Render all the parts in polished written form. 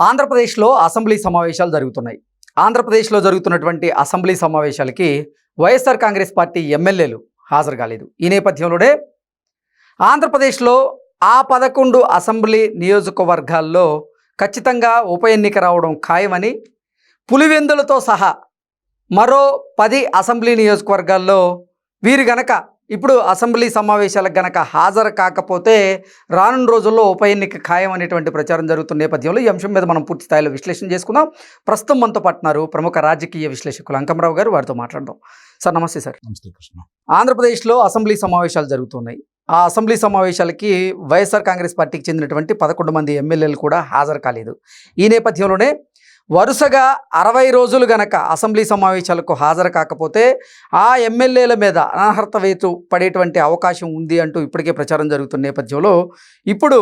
ఆంధ్రప్రదేశ్లో అసెంబ్లీ సమావేశాలు జరుగుతున్నాయి. ఆంధ్రప్రదేశ్లో జరుగుతున్నటువంటి అసెంబ్లీ సమావేశాలకి వైఎస్ఆర్ కాంగ్రెస్ పార్టీ ఎమ్మెల్యేలు హాజరు కాలేదు. ఈ నేపథ్యంలోనే ఆంధ్రప్రదేశ్లో ఆ 11 అసెంబ్లీ నియోజకవర్గాల్లో ఖచ్చితంగా ఉప ఎన్నిక రావడం ఖాయమని, పులివెందులతో సహా మరో 10 అసెంబ్లీ నియోజకవర్గాల్లో వీరు గనక ఇప్పుడు అసెంబ్లీ సమావేశాలకు గనక హాజరు కాకపోతే రానున్న రోజుల్లో ఉప ఎన్నిక ఖాయం అనేటువంటి ప్రచారం జరుగుతున్న నేపథ్యంలో ఈ అంశం మీద మనం పూర్తి స్థాయిలో విశ్లేషణ చేసుకుందాం. ప్రస్తుతం మనతో పాటున్నారు ప్రముఖ రాజకీయ విశ్లేషకులు అంకమరావు గారు. వారితో మాట్లాడదాం. సార్ నమస్తే. సార్ నమస్తే కృష్ణ. ఆంధ్రప్రదేశ్లో అసెంబ్లీ సమావేశాలు జరుగుతున్నాయి. ఆ అసెంబ్లీ సమావేశాలకి వైఎస్ఆర్ కాంగ్రెస్ పార్టీకి చెందినటువంటి 11 మంది ఎమ్మెల్యేలు కూడా హాజరు కాలేదు. ఈ నేపథ్యంలోనే వరుసగా 60 రోజులు గనక అసెంబ్లీ సమావేశాలకు హాజరు కాకపోతే ఆ ఎమ్మెల్యేల మీద అనర్హత వేటు పడేటువంటి అవకాశం ఉంది అంటూ ఇప్పటికే ప్రచారం జరుగుతున్న నేపథ్యంలో ఇప్పుడు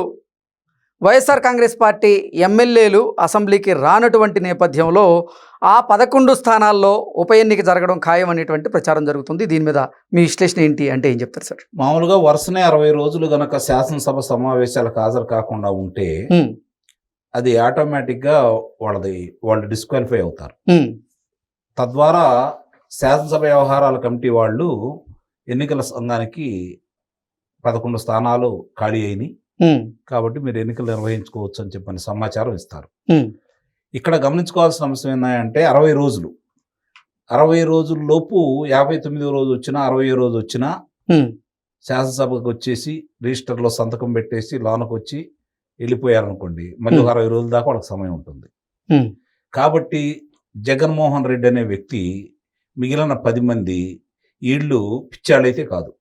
వైఎస్ఆర్ కాంగ్రెస్ పార్టీ ఎమ్మెల్యేలు అసెంబ్లీకి రానటువంటి నేపథ్యంలో ఆ 11 స్థానాల్లో ఉప ఎన్నిక జరగడం ఖాయం అనేటువంటి ప్రచారం జరుగుతుంది. దీని మీద మీ విశ్లేషణ ఏంటి అంటే ఏం చెప్తారు సార్? మామూలుగా వరుసనే 60 రోజులు గనక శాసనసభ సమావేశాలకు హాజరు కాకుండా ఉంటే అది ఆటోమేటిక్గా వాళ్ళు డిస్క్వాలిఫై అవుతారు. తద్వారా శాసనసభ వ్యవహారాల కమిటీ వాళ్ళు ఎన్నికల సంఘానికి 11 స్థానాలు ఖాళీ అయినాయి కాబట్టి మీరు ఎన్నికలు నిర్వహించుకోవచ్చు అని చెప్పని సమాచారం ఇస్తారు. ఇక్కడ గమనించుకోవాల్సిన అంశం ఏంటంటే 60 రోజుల లోపు 59వ రోజు వచ్చినా 60వ రోజు వచ్చినా శాసనసభకు వచ్చేసి రిజిస్టర్లో సంతకం పెట్టేసి లోనకు వచ్చి వెళ్ళిపోయారనుకోండి, మళ్ళీ 60 రోజుల దాకా వాళ్ళకి సమయం ఉంటుంది. కాబట్టి జగన్మోహన్ రెడ్డి అనే వ్యక్తి మిగిలిన 10 మంది వీళ్ళు పిచ్చాళ్ళైతే కాదు.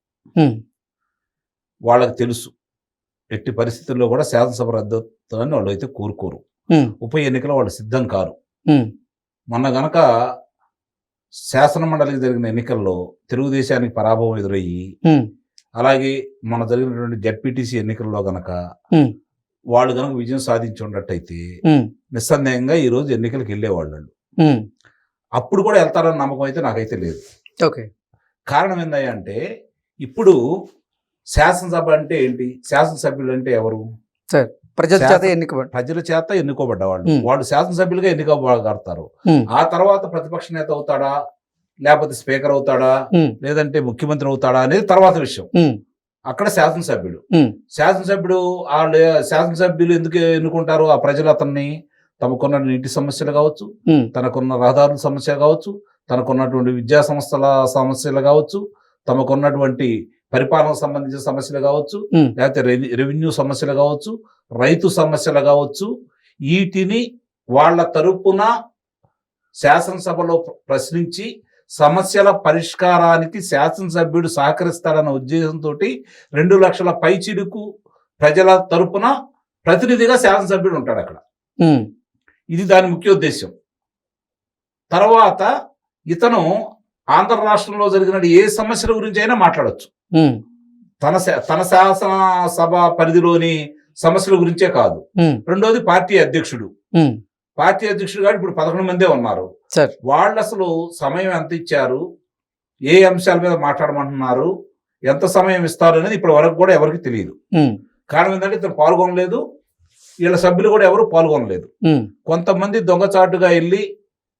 వాళ్ళకి తెలుసు ఎట్టి పరిస్థితుల్లో కూడా శాసనసభ రద్దవుతుందని వాళ్ళు అయితే కోరుకోరు. ఉప ఎన్నికలో వాళ్ళు సిద్ధం కారు. మొన్న గనక శాసన మండలికి జరిగిన ఎన్నికల్లో తెలుగుదేశానికి పరాభవం ఎదురయ్యి, అలాగే మన జరిగినటువంటి జడ్పీటీసీ ఎన్నికల్లో గనక వాళ్ళు కనుక విజయం సాధించి ఉన్నట్టయితే నిస్సందేహంగా ఈ రోజు ఎన్నికలకు వెళ్ళేవాళ్ళు. అప్పుడు కూడా వెళ్తారన్న నమ్మకం అయితే నాకైతే లేదు. ఓకే, కారణం ఏంటంటే ఇప్పుడు శాసనసభ అంటే ఏంటి? శాసనసభ్యులు అంటే ఎవరు? ప్రజల చేత ఎన్నుకోబడ్డవాళ్ళు. వాళ్ళు శాసనసభ్యులుగా ఎన్నికబడతారు. ఆ తర్వాత ప్రతిపక్ష నేత అవుతాడా, లేకపోతే స్పీకర్ అవుతాడా, లేదంటే ముఖ్యమంత్రి అవుతాడా అనేది తర్వాత విషయం. అక్కడ శాసనసభ్యులు ఎందుకు ఎన్నుకుంటారు? ఆ ప్రజలు అతన్ని తమకున్న నీటి సమస్యలు కావచ్చు, తనకున్న రహదారుల సమస్య కావచ్చు, తనకున్నటువంటి విద్యా సంస్థల సమస్యలు కావచ్చు, తమకున్నటువంటి పరిపాలనకు సంబంధించిన సమస్యలు కావచ్చు, లేకపోతే రెవెన్యూ సమస్యలు కావచ్చు, రైతు సమస్యలు కావచ్చు, వీటిని వాళ్ళ తరపున శాసనసభలో ప్రశ్నించి సమస్యల పరిష్కారానికి శాసనసభ్యుడు సహకరిస్తాడన్న ఉద్దేశంతో 2 లక్షల పైచిలుకు ప్రజల తరపున ప్రతినిధిగా శాసనసభ్యుడు ఉంటాడు అక్కడ. ఇది దాని ముఖ్య ఉద్దేశం. తర్వాత ఇతను ఆంధ్ర రాష్ట్రంలో జరిగిన ఏ సమస్యల గురించి అయినా మాట్లాడచ్చు. తన శాసనసభ పరిధిలోని సమస్యల గురించే కాదు. రెండోది పార్టీ అధ్యక్షుడు గారు ఇప్పుడు 11 మందే ఉన్నారు. వాళ్ళు అసలు సమయం ఎంత ఇచ్చారు, ఏ అంశాల మీద మాట్లాడమంటున్నారు, ఎంత సమయం ఇస్తారు అనేది ఇప్పటి వరకు కూడా ఎవరికి తెలియదు. కారణం ఏంటంటే ఇతను పాల్గొనలేదు, వీళ్ళ సభ్యులు కూడా ఎవరు పాల్గొనలేదు. కొంతమంది దొంగచాటుగా వెళ్ళి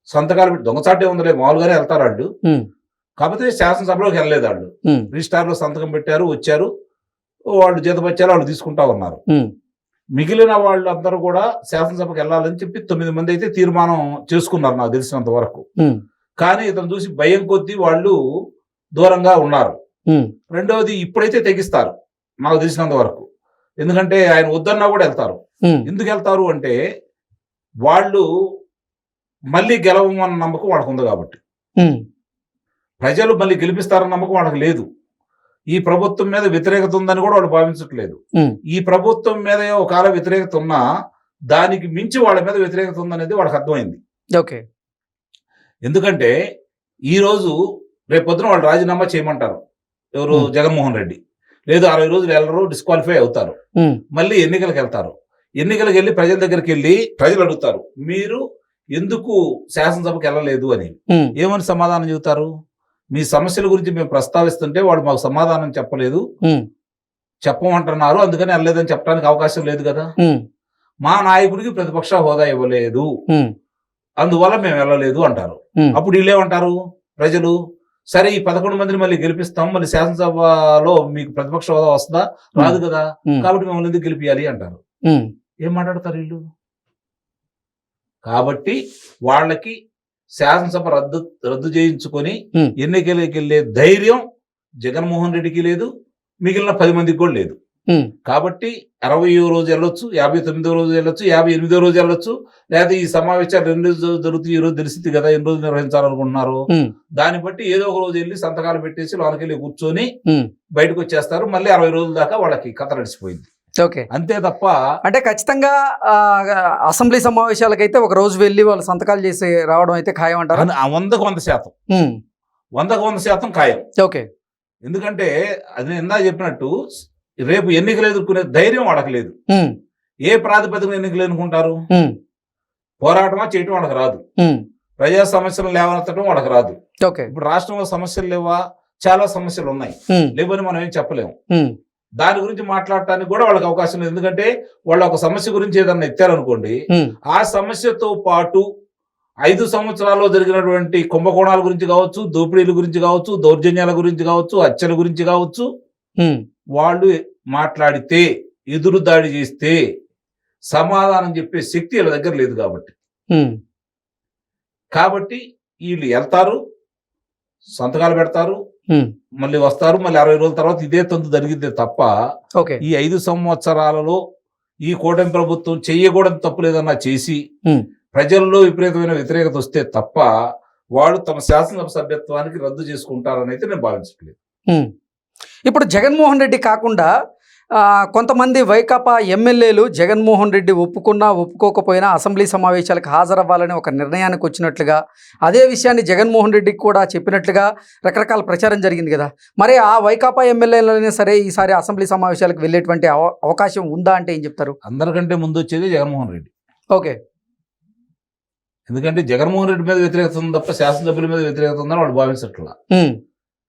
సంతకాలు పెట్టి, దొంగచాటే ఉందలే మామూలుగానే వెళ్తారు వాళ్ళు, కాకపోతే శాసనసభలోకి వెళ్ళలేదు. వాళ్ళు రిజిస్టార్లో సంతకం పెట్టారు, వచ్చారు, వాళ్ళు జీతపత్యాలు వాళ్ళు తీసుకుంటా ఉన్నారు. మిగిలిన వాళ్ళందరూ కూడా శాసనసభకు వెళ్ళాలని చెప్పి 9 మంది అయితే తీర్మానం చేసుకున్నారు నాకు తెలిసినంత వరకు. కానీ ఇతను చూసి భయం కొద్దీ వాళ్ళు దూరంగా ఉన్నారు. రెండవది ఇప్పుడైతే తెగిస్తారు నాకు తెలిసినంత వరకు, ఎందుకంటే ఆయన వద్దన్నా కూడా వెళ్తారు. ఎందుకు వెళ్తారు అంటే వాళ్ళు మళ్ళీ గెలవమన్న నమ్మకం వాళ్ళకు ఉంది కాబట్టి. ప్రజలు మళ్ళీ గెలిపిస్తారన్న నమ్మకం వాళ్ళకి లేదు. ఈ ప్రభుత్వం మీద వ్యతిరేకత ఉందని కూడా వాళ్ళు భావించట్లేదు. ఈ ప్రభుత్వం మీద ఒకవేళ వ్యతిరేకత ఉన్నా దానికి మించి వాళ్ళ మీద వ్యతిరేకత ఉందనేది వాళ్ళకి అర్థమైంది. ఓకే, ఎందుకంటే ఈరోజు రేపు పొద్దున వాళ్ళు రాజీనామా చేయమంటారు ఎవరు? జగన్మోహన్ రెడ్డి. లేదు 60 రోజులు వెళ్ళరు, డిస్క్వాలిఫై అవుతారు, మళ్ళీ ఎన్నికలకు వెళ్తారు. ఎన్నికలకు వెళ్ళి ప్రజల దగ్గరికి వెళ్ళి ప్రజలు అడుగుతారు, మీరు ఎందుకు శాసనసభకు వెళ్ళలేదు అని. ఏమని సమాధానం చెబుతారు? మీ సమస్యల గురించి మేము ప్రస్తావిస్తుంటే వాళ్ళు మాకు సమాధానం చెప్పలేదు, చెప్పమంటున్నారు, అందుకని వెళ్ళలేదని చెప్పడానికి అవకాశం లేదు కదా. మా నాయకుడికి ప్రతిపక్ష హోదా ఇవ్వలేదు, అందువల్ల మేము వెళ్ళలేదు అంటారు. అప్పుడు వీళ్ళేమంటారు ప్రజలు, సరే ఈ 11 మందిని మళ్ళీ గెలిపిస్తాం, మళ్ళీ శాసనసభలో మీకు ప్రతిపక్ష హోదా వస్తుందా? రాదు కదా, కాబట్టి మిమ్మల్ని ఎందుకు గెలిపియాలి అంటారు. ఏం మాట్లాడతారు వీళ్ళు? కాబట్టి వాళ్ళకి శాసనసభ రద్దు చేయించుకొని ఎన్నికలకి వెళ్ళే ధైర్యం జగన్మోహన్ రెడ్డికి లేదు, మిగిలిన 10 మందికి కూడా లేదు. కాబట్టి 60వ రోజు వెళ్ళొచ్చు, 59వ రోజు వెళ్ళొచ్చు, 58వ రోజు వెళ్ళొచ్చు, లేదా ఈ సమావేశాలు 2 రోజులు జరుగుతాయి, ఈ రోజు తెలిసింది కదా ఎన్ని రోజులు నిర్వహించాలనుకుంటున్నారు, దాన్ని బట్టి ఏదో ఒక రోజు వెళ్ళి సంతకాలు పెట్టేసి లోనకి వెళ్ళి కూర్చొని బయటకు వచ్చేస్తారు. మళ్ళీ 60 రోజుల దాకా వాళ్ళకి కథ నడిచిపోయింది. ఓకే, అంతే తప్ప అంటే ఖచ్చితంగా అసెంబ్లీ సమావేశాలకైతే ఒక రోజు వెళ్ళి వాళ్ళు సంతకాలు చేసి రావడం అయితే ఖాయం అంటారు. 100% 100% ఖాయం. ఓకే, ఎందుకంటే అది నేను ఇందా చెప్పినట్టు రేపు ఎన్నికలు ఎదుర్కొనే ధైర్యం వాళ్ళకి లేదు. ఏ ప్రాతిపదికన ఎన్నికలు ఎన్నుకుంటారు? పోరాటమా చేయటం వాళ్ళకి రాదు, ప్రజా సమస్యలు లేవనెత్తడం వాళ్ళకి రాదు. ఇప్పుడు రాష్ట్రంలో సమస్యలు లేవా? చాలా సమస్యలు ఉన్నాయి, లేవని మనం ఏం చెప్పలేము. దాని గురించి మాట్లాడటానికి కూడా వాళ్ళకి అవకాశం లేదు. ఎందుకంటే వాళ్ళు ఒక సమస్య గురించి ఏదన్నా ఎత్తారనుకోండి, ఆ సమస్యతో పాటు 5 సంవత్సరాల్లో జరిగినటువంటి కుంభకోణాల గురించి కావచ్చు, దోపిడీల గురించి కావచ్చు, దౌర్జన్యాల గురించి కావచ్చు, హత్యల గురించి కావచ్చు, వాళ్ళు మాట్లాడితే, ఎదురు దాడి చేస్తే సమాధానం చెప్పే శక్తి వీళ్ళ దగ్గర లేదు. కాబట్టి వీళ్ళు వెళ్తారు, సంతకాలు పెడతారు, మళ్ళీ వస్తారు, మళ్ళీ 60 రోజుల తర్వాత ఇదే తంతు జరిగిందే తప్ప ఈ 5 సంవత్సరాలలో ఈ కూటమి ప్రభుత్వం చెయ్యకూడని తప్పు లేదన్నా చేసి ప్రజల్లో విపరీతమైన వ్యతిరేకత వస్తే తప్ప వాళ్ళు తమ శాసనసభ సభ్యత్వానికి రద్దు చేసుకుంటారని అయితే నేను భావించట్లేదు. ఇప్పుడు జగన్మోహన్ రెడ్డి కాకుండా కొంతమంది వైకాపా ఎమ్మెల్యేలు జగన్మోహన్ రెడ్డి ఒప్పుకున్నా ఒప్పుకోకపోయినా అసెంబ్లీ సమావేశాలకు హాజరవ్వాలని ఒక నిర్ణయానికి వచ్చినట్లుగా, అదే విషయాన్ని జగన్మోహన్ రెడ్డికి కూడా చెప్పినట్లుగా రకరకాల ప్రచారం జరిగింది కదా. మరి ఆ వైకాపా ఎమ్మెల్యేలైనా సరే ఈసారి అసెంబ్లీ సమావేశాలకు వెళ్ళేటువంటి అవకాశం ఉందా అంటే ఏం చెప్తారు? అందరికంటే ముందు వచ్చేది జగన్మోహన్ రెడ్డి. ఓకే, ఎందుకంటే జగన్మోహన్ రెడ్డి మీద వ్యతిరేకత ఉంది తప్ప శాసనసభ్యుల మీద వ్యతిరేకత ఉందని వాళ్ళు భావించట్లా.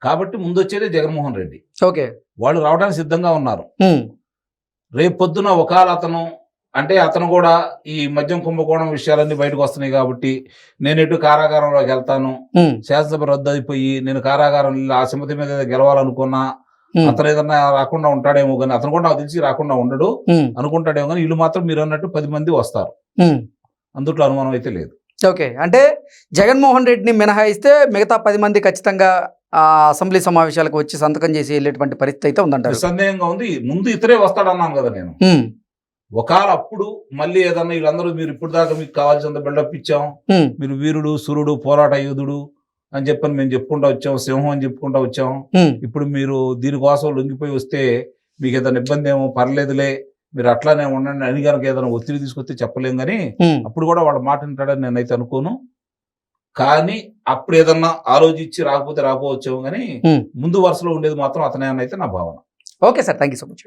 కాబట్టి ముందు వచ్చేదే జగన్మోహన్ రెడ్డి. ఓకే, వాళ్ళు రావడానికి సిద్ధంగా ఉన్నారు. రేపు పొద్దున ఒకవేళ అతను కూడా ఈ మద్యం కుంభకోణం విషయాలన్నీ బయటకు వస్తున్నాయి కాబట్టి నేను ఎటు కారాగారంలోకి వెళ్తాను, శాసనసభ రద్దు అయిపోయి నేను కారాగారం ఆ సింపతి మీద గెలవాలనుకున్నా అతను ఏదన్నా రాకుండా ఉంటాడేమో కానీ, అతను కూడా నాకు తెలిసి రాకుండా ఉండడు అనుకుంటాడేమో కానీ, వీళ్ళు మాత్రం మీరు అన్నట్టు 10 మంది వస్తారు, అందుట్లో అనుమానం అయితే లేదు. ఓకే, అంటే జగన్మోహన్ రెడ్డిని మినహాయిస్తే మిగతా 10 మంది ఖచ్చితంగా అసెంబ్లీ సమావేశాలకు వచ్చి సంతకం చేసి వెళ్ళేటువంటి పరిస్థితి అయితే ఉందంటారు. సందేహంగా ఉంది. ముందు ఇతరే వస్తాడన్నాను కదా నేను. ఒకవేళ అప్పుడు మళ్ళీ ఏదన్నా వీళ్ళందరూ మీరు ఇప్పుడు దాకా మీకు కావాల్సినంత బిల్డప్ ఇచ్చాం, మీరు వీరుడు సురుడు పోరాట యోధుడు అని చెప్పని మేము చెప్పుకుంటా వచ్చాం, సింహం అని చెప్పుకుంటా వచ్చాం, ఇప్పుడు మీరు దీనికోసం లొంగిపోయి వస్తే మీకు ఏదైనా ఇబ్బంది ఏమో, పర్లేదులే మీరు అట్లానే ఉండండి అని కనుక ఏదైనా ఒత్తిడి తీసుకొస్తే చెప్పలేం కానీ అప్పుడు కూడా వాళ్ళ మాట వింటాడని నేనైతే అనుకోను. కానీ అప్పుడు ఏదన్నా ఆలోచించి రాకపోతే రాకపోవచ్చేమో కానీ ముందు వరుసలో ఉండేది మాత్రం అతనే అని అయితే నా భావన. Okay sir, thank you so much.